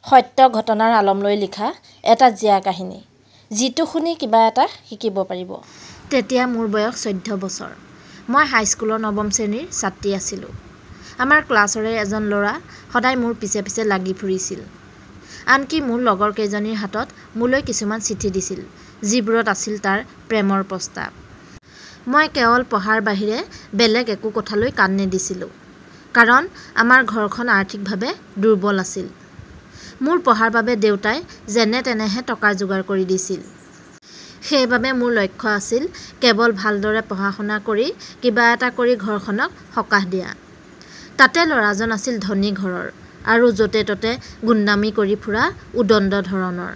সত্য ঘটনাৰ আলম লৈ লিখা এটা জীয়া কাহিনী, যিটো শুনি কিবা এটা শিকিব পাৰিব। তেতিয়া মোৰ বয়স 14 বছৰ। মই হাইস্কুলৰ 9ম শ্ৰেণীৰ ছাত্ৰী আছিলোঁ। আমাৰ ক্লাছৰে এজন ল'ৰা সদায় মোৰ পিছে পিছে লাগি ফুৰিছিল। আনকি মোৰ লগৰ কেইজনীৰ হাতত মোলৈ কিছুমান চিঠি দিছিল, যিবোৰত আছিল তাৰ প্ৰেমৰ প্ৰস্তাৱ। মই কেৱল পঢ়াৰ বাহিৰে বেলেগ একো কথালৈ কাণ নিদিছিলোঁ, কাৰণ আমাৰ ঘৰখন আৰ্থিকভাৱে দুৰ্বল আছিল। মোৰ পঢ়াৰ বাবে দেউতাই যেনে তেনেহে টকাৰ যোগাৰ কৰি দিছিল। সেইবাবে মোৰ লক্ষ্য আছিল কেৱল ভালদৰে পঢ়া-শুনা কৰি কিবা এটা কৰি ঘৰখনক সকাহ দিয়া। তাতে ল'ৰাজন আছিল ধনী ঘৰৰ আৰু য'তে ত'তে গুণ্ডামি কৰি ফুৰা উদণ্ড ধৰণৰ।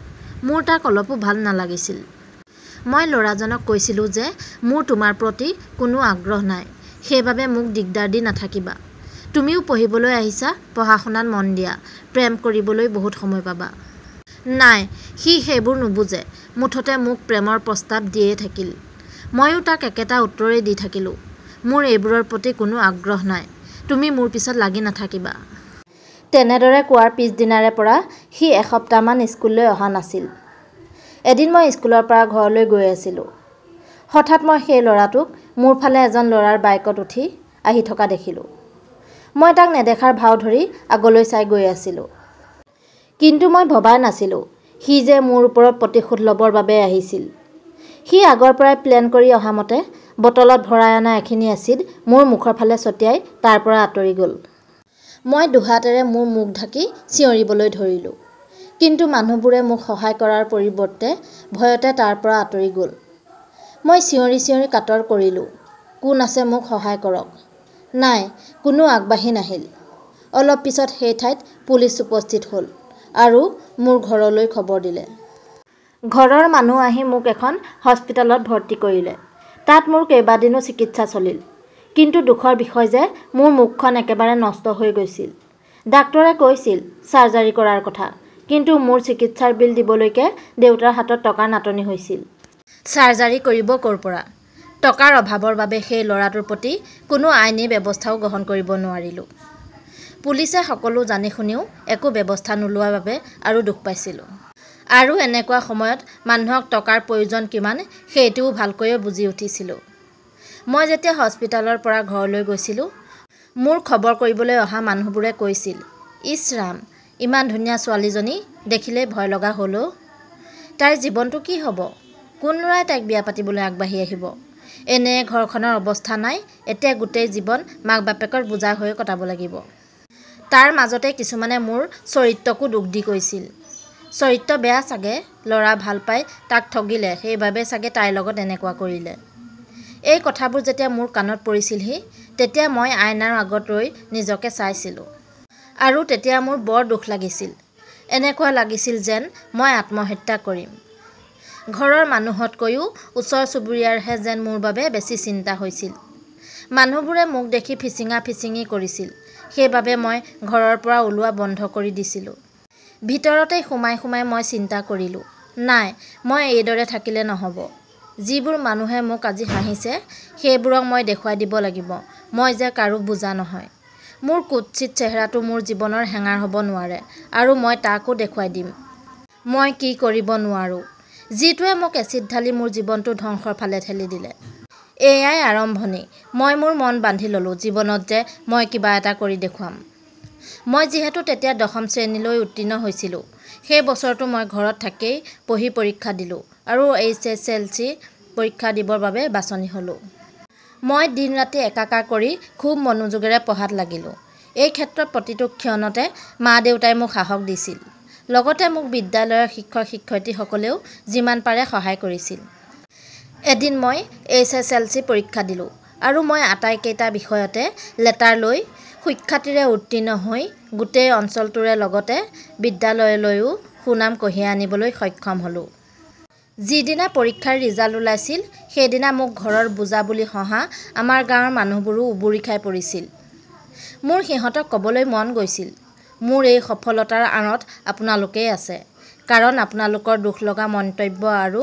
মোৰ তাক অলপো ভাল নালাগিছিল। মই ল'ৰাজনক কৈছিলোঁ যে মোৰ তোমাৰ প্ৰতি কোনো আগ্ৰহ নাই, সেইবাবে মোক দিগদাৰ দি নাথাকিবা। তুমিও পঢ়িবলৈ আহিছা, পঢ়া-শুনাত মন দিয়া, প্ৰেম কৰিবলৈ বহুত সময় পাবা। নাই, সি সেইবোৰ নুবুজে। মুঠতে মোক প্ৰেমৰ প্ৰস্তাৱ দিয়েই থাকিল। ময়ো তাক একেটা উত্তৰেই দি থাকিলোঁ, মোৰ এইবোৰৰ প্ৰতি কোনো আগ্ৰহ নাই, তুমি মোৰ পিছত লাগি নাথাকিবা। তেনেদৰে কোৱাৰ পিছদিনাৰে পৰা সি এসপ্তাহমান স্কুললৈ অহা নাছিল। এদিন মই স্কুলৰ পৰা ঘৰলৈ গৈ আছিলোঁ। হঠাৎ মই সেই ল'ৰাটোক মোৰ ফালে এজন ল'ৰাৰ বাইকত উঠি আহি থকা দেখিলোঁ। মই তাক নেদেখাৰ ভাও ধৰি আগলৈ চাই গৈ আছিলোঁ। কিন্তু মই ভবাই নাছিলোঁ সি যে মোৰ ওপৰত প্ৰতিশোধ ল'বৰ বাবে আহিছিল। সি আগৰ পৰাই প্লেন কৰি অহা মতে বটলত ভৰাই অনা এখিনি এচিড মোৰ মুখৰ ফালে ছটিয়াই তাৰ পৰা আঁতৰি গ'ল। মই দুহাতেৰে মোৰ মুখ ঢাকি চিঞৰিবলৈ ধৰিলোঁ, কিন্তু মানুহবোৰে মোক সহায় কৰাৰ পৰিৱৰ্তে ভয়তে তাৰ পৰা আঁতৰি গ'ল। মই চিঞৰি চিঞৰি কাতৰ কৰিলোঁ, কোন আছে মোক সহায় কৰক। নাই, কোনো আগবাঢ়ি নাহিল। অলপ পিছত সেই ঠাইত পুলিচ উপস্থিত হ'ল আৰু মোৰ ঘৰলৈ খবৰ দিলে। ঘৰৰ মানুহ আহি মোক এখন হস্পিটেলত ভৰ্তি কৰিলে। তাত মোৰ কেইবাদিনো চিকিৎসা চলিল। কিন্তু দুখৰ বিষয় যে মোৰ মুখখন একেবাৰে নষ্ট হৈ গৈছিল। ডাক্তৰে কৈছিল চাৰ্জাৰী কৰাৰ কথা, কিন্তু মোৰ চিকিৎসাৰ বিল দিবলৈকে দেউতাৰ হাতত টকাৰ নাটনি হৈছিল। চাৰ্জাৰী কৰিব ক'ৰ পৰা? টকাৰ অভাৱৰ বাবে সেই ল'ৰাটোৰ প্ৰতি কোনো আইনী ব্যৱস্থাও গ্ৰহণ কৰিব নোৱাৰিলোঁ। পুলিচে সকলো জানি শুনিও একো ব্যৱস্থা নোলোৱাৰ বাবে আৰু দুখ পাইছিলোঁ। আৰু এনেকুৱা সময়ত মানুহক টকাৰ প্ৰয়োজন কিমান সেইটোও ভালকৈয়ে বুজি উঠিছিলোঁ। মই যেতিয়া হস্পিটেলৰ পৰা ঘৰলৈ গৈছিলোঁ, মোৰ খবৰ কৰিবলৈ অহা মানুহবোৰে কৈছিল, ইছ ৰাম, ইমান ধুনীয়া ছোৱালীজনী, দেখিলেই ভয় লগা হ'ল অ'। তাইৰ জীৱনটো কি হ'ব? কোন ল'ৰাই তাইক বিয়া পাতিবলৈ আগবাঢ়ি আহিব? এনে ঘৰখনৰ অৱস্থা নাই, এতিয়া গোটেই জীৱন মাক বাপেকৰ বোজা হৈ কটাব লাগিব। তাৰ মাজতে কিছুমানে মোৰ চৰিত্ৰকো দোষ দি কৈছিল, চৰিত্ৰ বেয়া চাগে, ল'ৰা ভাল পাই তাক ঠগিলে, সেইবাবে চাগে তাইৰ লগত এনেকুৱা কৰিলে। এই কথাবোৰ যেতিয়া মোৰ কাণত পৰিছিলহি, তেতিয়া মই আইনাৰ আগত ৰৈ নিজকে চাইছিলোঁ। আৰু তেতিয়া মোৰ বৰ দুখ লাগিছিল। এনেকুৱা লাগিছিল যেন মই আত্মহত্যা কৰিম। ঘৰৰ মানুহতকৈও ওচৰ চুবুৰীয়াৰহে যেন মোৰ বাবে বেছি চিন্তা হৈছিল। মানুহবোৰে মোক দেখি ফিচিঙা ফিচিঙি কৰিছিল, সেইবাবে মই ঘৰৰ পৰা ওলোৱা বন্ধ কৰি দিছিলোঁ। ভিতৰতেই সোমাই সোমাই মই চিন্তা কৰিলোঁ, নাই, মই এইদৰে থাকিলে নহ'ব। যিবোৰ মানুহে মোক আজি হাঁহিছে, সেইবোৰক মই দেখুৱাই দিব লাগিব মই যে কাৰো বোজা নহয়। মোৰ কুৎসিত চেহেৰাটো মোৰ জীৱনৰ হেঙাৰ হ'ব নোৱাৰে, আৰু মই তাকো দেখুৱাই দিম মই কি কৰিব নোৱাৰোঁ, যিটোৱে মোক এচিড ঢালি মোৰ জীৱনটো ধ্বংসৰ ফালে ঠেলি দিলে। এয়াই আৰম্ভণি। মই মোৰ মন বান্ধি ল'লোঁ জীৱনত যে মই কিবা এটা কৰি দেখুৱাম। মই যিহেতু তেতিয়া 10ম শ্ৰেণীলৈ উত্তীৰ্ণ হৈছিলোঁ, সেই বছৰটো মই ঘৰত থাকিয়েই পঢ়ি পৰীক্ষা দিলোঁ আৰু HSLC পৰীক্ষা দিবৰ বাবে বাছনি হ'লোঁ। মই দিন-ৰাতি একাকাৰ কৰি খুব মনোযোগেৰে পঢ়াত লাগিলোঁ। এই ক্ষেত্ৰত প্ৰতিটো ক্ষণতে মা-দেউতাই মোক সাহস দিছিল। লগতে মোক বিদ্যালয়ৰ শিক্ষক-শিক্ষয়িত্ৰীসকলেও যিমান পাৰে সহায় কৰিছিল। এদিন মই HSLC পৰীক্ষা দিলোঁ আৰু মই আটাইকেইটা বিষয়তে লেটাৰ লৈ সুখ্যাতিৰে উত্তীৰ্ণ হৈ গোটেই অঞ্চলটোৰে লগতে বিদ্যালয়লৈও সুনাম কঢ়িয়াই আনিবলৈ সক্ষম হ'লোঁ। যিদিনা পৰীক্ষাৰ ৰিজাল্ট ওলাইছিল, সেইদিনা মোক ঘৰৰ বোজা বুলি হঁহা আমাৰ গাঁৱৰ মানুহবোৰো উবুৰি খাই পৰিছিল। মোৰ সিহঁতক ক'বলৈ মন গৈছিল, মোৰ এই সফলতাৰ আঁৰত আপোনালোকেই আছে, কাৰণ আপোনালোকৰ দুখ লগা মন্তব্য আৰু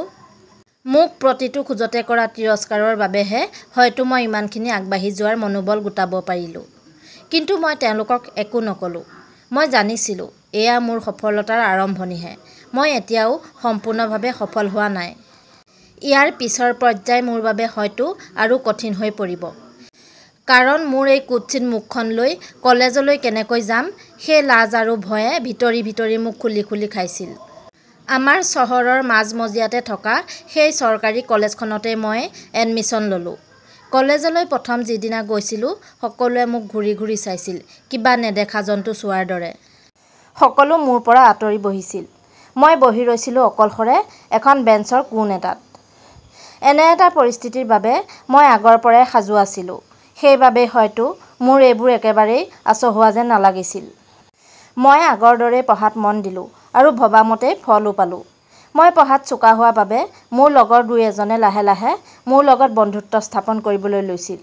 মোক প্ৰতিটো খোজতে কৰা তিৰস্কাৰৰ বাবেহে হয়তো মই ইমানখিনি আগবাঢ়ি যোৱাৰ মনোবল গোটাব পাৰিলোঁ। কিন্তু মই তেওঁলোকক একো নক'লোঁ। মই জানিছিলোঁ এয়া মোৰ সফলতাৰ আৰম্ভণিহে। মই এতিয়াও সম্পূৰ্ণভাৱে সফল হোৱা নাই। ইয়াৰ পিছৰ পৰ্যায় মোৰ বাবে হয়তো আৰু কঠিন হৈ পৰিব। কাৰণ মোৰ এই কুৎসিত মুখখন লৈ কলেজলৈ কেনেকৈ যাম সেই লাজ আৰু ভয়ে ভিতৰি ভিতৰি মোক খুলি খুলি খাইছিল। আমাৰ চহৰৰ মাজমজিয়াতে থকা সেই চৰকাৰী কলেজখনতে মই এডমিশ্যন ল'লোঁ। কলেজলৈ প্ৰথম যিদিনা গৈছিলোঁ সকলোৱে মোক ঘূৰি ঘূৰি চাইছিল কিবা নেদেখা জন্তু চোৱাৰ দৰে। সকলো মোৰ পৰা আঁতৰি বহিছিল। মই বহি ৰৈছিলোঁ অকলশৰে এখন বেঞ্চৰ কোণ এটাত। এনে এটা পৰিস্থিতিৰ বাবে মই আগৰ পৰাই সাজু আছিলোঁ। সেইবাবেই হয়তো মোৰ এইবোৰ একেবাৰেই আচহুৱা যেন নালাগিছিল। মই আগৰ দৰেই পঢ়াত মন দিলোঁ আৰু ভবামতেই ফলো পালোঁ। মই পঢ়াত চোকা হোৱা বাবে মোৰ লগৰ দুই এজনে লাহে লাহে মোৰ লগত বন্ধুত্ব স্থাপন কৰিবলৈ লৈছিল।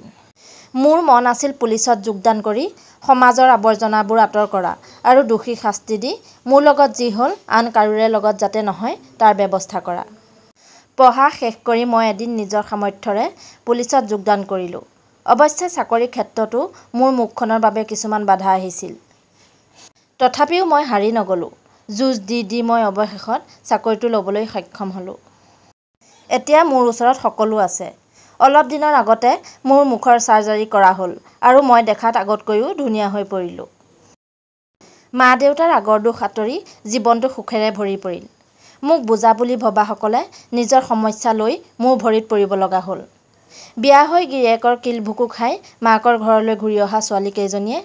মোৰ মন আছিল পুলিচত যোগদান কৰি সমাজৰ আৱৰ্জনাবোৰ আঁতৰ কৰা আৰু দোষীক শাস্তি দি মোৰ লগত যি হ'ল আন কাৰোৰে লগত যাতে নহয় তাৰ ব্যৱস্থা কৰা। পঢ়া শেষ কৰি মই এদিন নিজৰ সামৰ্থ্যৰে পুলিচত যোগদান কৰিলোঁ। অৱশ্যে চাকৰিৰ ক্ষেত্ৰতো মোৰ মুখখনৰ বাবে কিছুমান বাধা আহিছিল। তথাপিও মই হাৰি নগলোঁ। যুঁজ দি দি মই অৱশেষত চাকৰিটো ল'বলৈ সক্ষম হ'লোঁ। এতিয়া মোৰ ওচৰত সকলো আছে। অলপ দিনৰ আগতে মোৰ মুখৰ চাৰ্জাৰী কৰা হ'ল আৰু মই দেখাত আগতকৈও ধুনীয়া হৈ পৰিলোঁ। মা-দেউতাৰ আগৰ দুখ আঁতৰি জীৱনটো সুখেৰে ভৰি পৰিল। মোক বুজা বুলি ভবাসকলে নিজৰ সমস্যা লৈ মোৰ ভৰিত পৰিব লগা হ'ল। বিয়া হৈ গিৰিয়েকৰ কিলভুকু খাই মাকৰ ঘৰলৈ ঘূৰি অহা ছোৱালীকেইজনীয়ে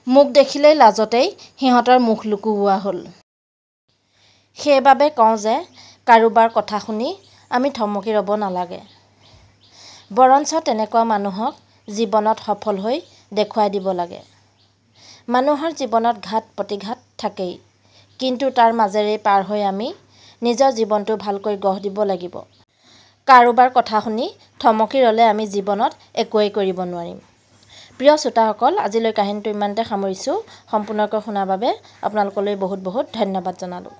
মোক দেখিলেই লাজতেই সিহঁতৰ মুখ লুকুওৱা হ'ল। সেইবাবে কওঁ যে কাৰোবাৰ কথা শুনি আমি থমকি ৰ'ব নালাগে। বৰঞ্চ তেনেকুৱা মানুহক জীৱনত সফল হৈ দেখুৱাই দিব লাগে। মানুহৰ জীৱনত ঘাত প্ৰতিঘাত থাকেই, কিন্তু তাৰ মাজেৰেই পাৰ হৈ আমি নিজৰ জীৱনটো ভালকৈ গঢ় দিব লাগিব। কাৰোবাৰ কথা শুনি থমকি ৰ'লে আমি জীৱনত একোৱেই কৰিব নোৱাৰিম। প্ৰিয় শ্ৰোতাসকল, আজিলৈ কাহিনীটো ইমানতে সামৰিছোঁ। সম্পূৰ্ণকৈ শুনাৰ বাবে আপোনালোকলৈ বহুত বহুত ধন্যবাদ জনালোঁ।